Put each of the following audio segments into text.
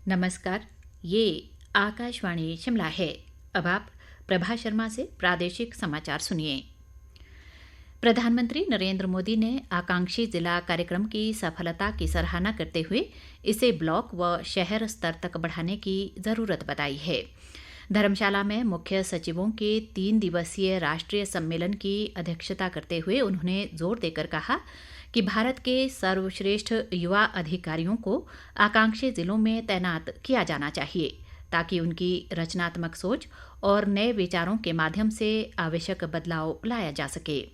नमस्कार। ये आकाशवाणी शिमला है। अब आप प्रभा शर्मा से प्रादेशिक समाचार सुनिए। प्रधानमंत्री नरेंद्र मोदी ने आकांक्षी जिला कार्यक्रम की सफलता की सराहना करते हुए इसे ब्लॉक व शहर स्तर तक बढ़ाने की ज़रूरत बताई है। धर्मशाला में मुख्य सचिवों के 3 दिवसीय राष्ट्रीय सम्मेलन की अध्यक्षता करते हुए उन्होंने जोर देकर कहा कि भारत के सर्वश्रेष्ठ युवा अधिकारियों को आकांक्षी जिलों में तैनात किया जाना चाहिए ताकि उनकी रचनात्मक सोच और नए विचारों के माध्यम से आवश्यक बदलाव लाया जा सके।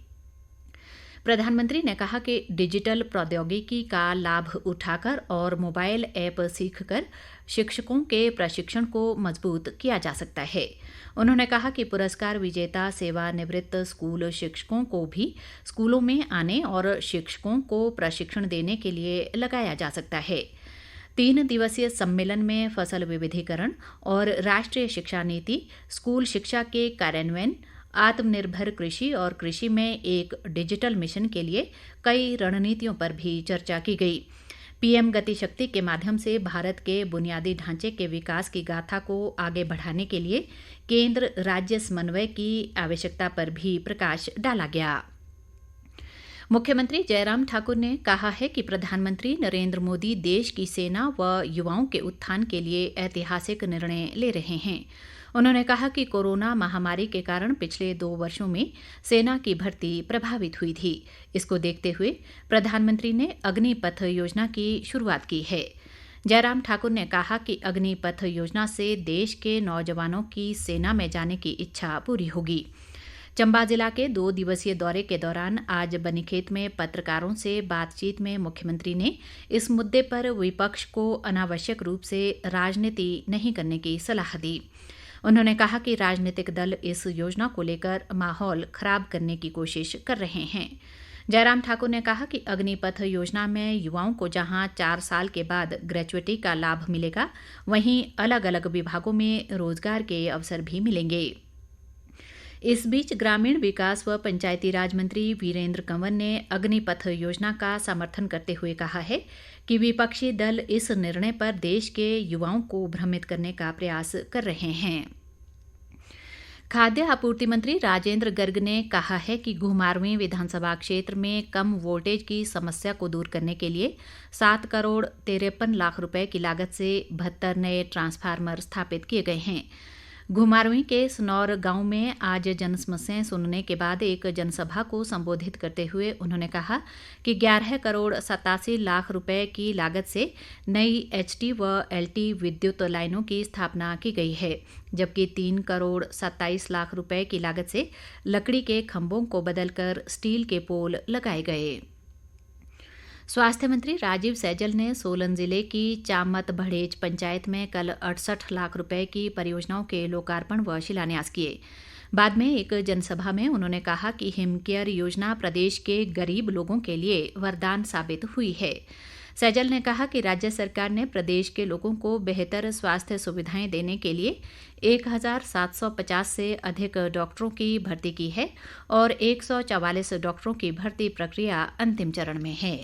प्रधानमंत्री ने कहा कि डिजिटल प्रौद्योगिकी का लाभ उठाकर और मोबाइल ऐप सीखकर शिक्षकों के प्रशिक्षण को मजबूत किया जा सकता है। उन्होंने कहा कि पुरस्कार विजेता सेवानिवृत्त स्कूल शिक्षकों को भी स्कूलों में आने और शिक्षकों को प्रशिक्षण देने के लिए लगाया जा सकता है। 3 दिवसीय सम्मेलन में फसल विविधीकरण और राष्ट्रीय शिक्षा नीति, स्कूल शिक्षा के कार्यान्वयन, आत्मनिर्भर कृषि और कृषि में एक डिजिटल मिशन के लिए कई रणनीतियों पर भी चर्चा की गई। पीएम गति शक्ति के माध्यम से भारत के बुनियादी ढांचे के विकास की गाथा को आगे बढ़ाने के लिए केंद्र राज्य समन्वय की आवश्यकता पर भी प्रकाश डाला गया। मुख्यमंत्री जयराम ठाकुर ने कहा है कि प्रधानमंत्री नरेंद्र मोदी देश की सेना व युवाओं के उत्थान के लिए ऐतिहासिक निर्णय ले रहे हैं। उन्होंने कहा कि कोरोना महामारी के कारण पिछले 2 वर्षों में सेना की भर्ती प्रभावित हुई थी। इसको देखते हुए प्रधानमंत्री ने अग्निपथ योजना की शुरुआत की है। जयराम ठाकुर ने कहा कि अग्निपथ योजना से देश के नौजवानों की सेना में जाने की इच्छा पूरी होगी। चंबा जिला के 2 दिवसीय दौरे के दौरान आज बनीखेत में पत्रकारों से बातचीत में मुख्यमंत्री ने इस मुद्दे पर विपक्ष को अनावश्यक रूप से राजनीति नहीं करने की सलाह दी। उन्होंने कहा कि राजनीतिक दल इस योजना को लेकर माहौल खराब करने की कोशिश कर रहे हैं। जयराम ठाकुर ने कहा कि अग्निपथ योजना में युवाओं को जहां 4 साल के बाद ग्रेच्युटी का लाभ मिलेगा, वहीं अलग अलग विभागों में रोजगार के अवसर भी मिलेंगे। इस बीच ग्रामीण विकास व पंचायती राज मंत्री वीरेंद्र कंवर ने अग्निपथ योजना का समर्थन करते हुए कहा है कि विपक्षी दल इस निर्णय पर देश के युवाओं को भ्रमित करने का प्रयास कर रहे हैं। खाद्य आपूर्ति मंत्री राजेंद्र गर्ग ने कहा है कि घुमारवीं विधानसभा क्षेत्र में कम वोल्टेज की समस्या को दूर करने के लिए 7 करोड़ 53 लाख रुपए की लागत से 72 नए ट्रांसफार्मर स्थापित किए गए हैं। घुमारवीं के सनौर गांव में आज जनसमस्याएं सुनने के बाद एक जनसभा को संबोधित करते हुए उन्होंने कहा कि 11 करोड़ 87 लाख रुपए की लागत से नई एचटी व एलटी विद्युत लाइनों की स्थापना की गई है, जबकि 3 करोड़ 27 लाख रुपए की लागत से लकड़ी के खंभों को बदलकर स्टील के पोल लगाए गए। स्वास्थ्य मंत्री राजीव सैजल ने सोलन जिले की चामत भड़ेच पंचायत में कल 68 लाख रुपए की परियोजनाओं के लोकार्पण व शिलान्यास किए। बाद में एक जनसभा में उन्होंने कहा कि हिमकेयर योजना प्रदेश के गरीब लोगों के लिए वरदान साबित हुई है। सैजल ने कहा कि राज्य सरकार ने प्रदेश के लोगों को बेहतर स्वास्थ्य सुविधाएं देने के लिए 1750 से अधिक डॉक्टरों की भर्ती की है और 144 डॉक्टरों की भर्ती प्रक्रिया अंतिम चरण में है।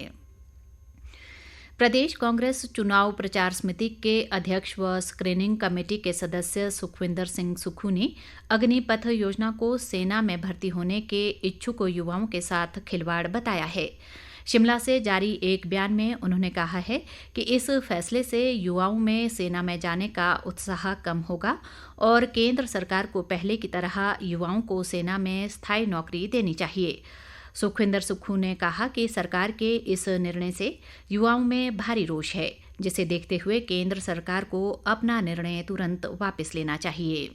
प्रदेश कांग्रेस चुनाव प्रचार समिति के अध्यक्ष व स्क्रीनिंग कमेटी के सदस्य सुखविंदर सिंह सुक्खू ने अग्निपथ योजना को सेना में भर्ती होने के इच्छुक युवाओं के साथ खिलवाड़ बताया है। शिमला से जारी एक बयान में उन्होंने कहा है कि इस फैसले से युवाओं में सेना में जाने का उत्साह कम होगा और केंद्र सरकार को पहले की तरह युवाओं को सेना में स्थायी नौकरी देनी चाहिए। सुखविंदर सुक्खू ने कहा कि सरकार के इस निर्णय से युवाओं में भारी रोष है, जिसे देखते हुए केंद्र सरकार को अपना निर्णय तुरंत वापस लेना चाहिए।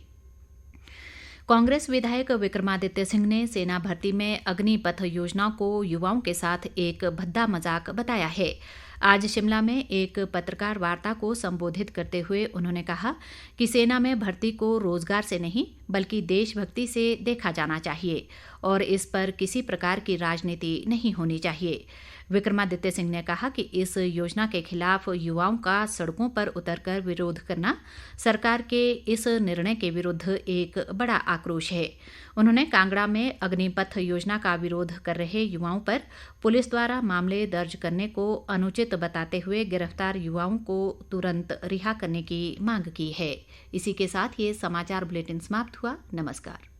कांग्रेस विधायक विक्रमादित्य सिंह ने सेना भर्ती में अग्निपथ योजना को युवाओं के साथ एक भद्दा मजाक बताया है। आज शिमला में एक पत्रकार वार्ता को संबोधित करते हुए उन्होंने कहा कि सेना में भर्ती को रोजगार से नहीं बल्कि देशभक्ति से देखा जाना चाहिए और इस पर किसी प्रकार की राजनीति नहीं होनी चाहिए। विक्रमादित्य सिंह ने कहा कि इस योजना के खिलाफ युवाओं का सड़कों पर उतरकर विरोध करना सरकार के इस निर्णय के विरुद्ध एक बड़ा आक्रोश है। उन्होंने कांगड़ा में अग्निपथ योजना का विरोध कर रहे युवाओं पर पुलिस द्वारा मामले दर्ज करने को अनुचित बताते हुए गिरफ्तार युवाओं को तुरंत रिहा करने की मांग की है। इसी के साथ ये समाचार बुलेटिन समाप्त हुआ। नमस्कार।